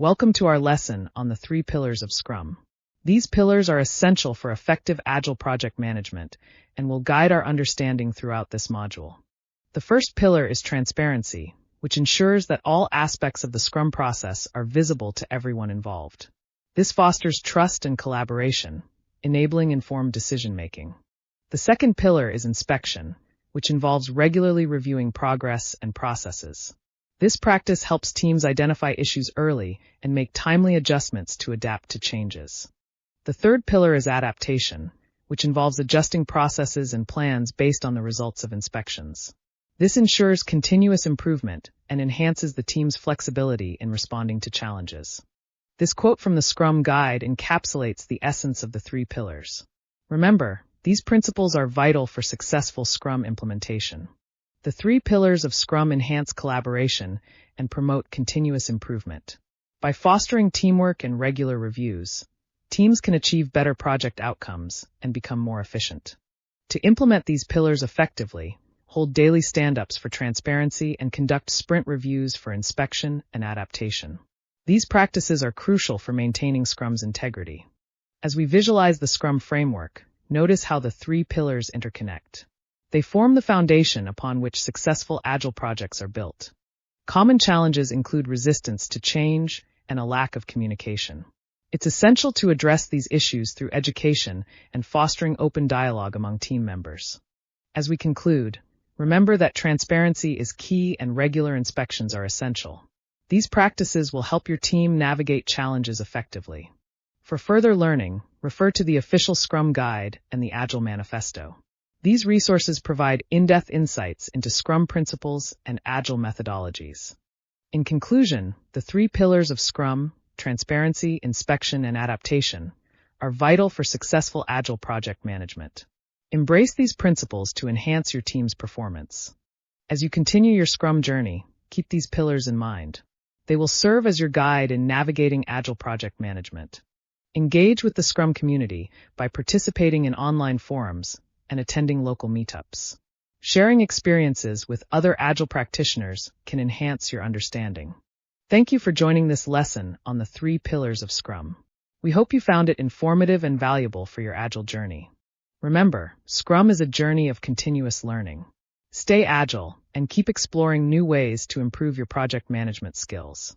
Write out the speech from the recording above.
Welcome to our lesson on the 3 pillars of Scrum. These pillars are essential for effective Agile project management and will guide our understanding throughout this module. The first pillar is transparency, which ensures that all aspects of the Scrum process are visible to everyone involved. This fosters trust and collaboration, enabling informed decision-making. The second pillar is inspection, which involves regularly reviewing progress and processes. This practice helps teams identify issues early and make timely adjustments to adapt to changes. The third pillar is adaptation, which involves adjusting processes and plans based on the results of inspections. This ensures continuous improvement and enhances the team's flexibility in responding to challenges. This quote from the Scrum Guide encapsulates the essence of the 3 pillars. Remember, these principles are vital for successful Scrum implementation. The 3 pillars of Scrum enhance collaboration and promote continuous improvement. By fostering teamwork and regular reviews, teams can achieve better project outcomes and become more efficient. To implement these pillars effectively, hold daily stand-ups for transparency and conduct sprint reviews for inspection and adaptation. These practices are crucial for maintaining Scrum's integrity. As we visualize the Scrum framework, notice how the 3 pillars interconnect. They form the foundation upon which successful Agile projects are built. Common challenges include resistance to change and a lack of communication. It's essential to address these issues through education and fostering open dialogue among team members. As we conclude, remember that transparency is key and regular inspections are essential. These practices will help your team navigate challenges effectively. For further learning, refer to the official Scrum Guide and the Agile Manifesto. These resources provide in-depth insights into Scrum principles and Agile methodologies. In conclusion, the 3 pillars of Scrum, transparency, inspection, and adaptation, are vital for successful Agile project management. Embrace these principles to enhance your team's performance. As you continue your Scrum journey, keep these pillars in mind. They will serve as your guide in navigating Agile project management. Engage with the Scrum community by participating in online forums and attending local meetups. Sharing experiences with other Agile practitioners can enhance your understanding. Thank you for joining this lesson on the 3 pillars of Scrum. We hope you found it informative and valuable for your Agile journey. Remember, Scrum is a journey of continuous learning. Stay agile and keep exploring new ways to improve your project management skills.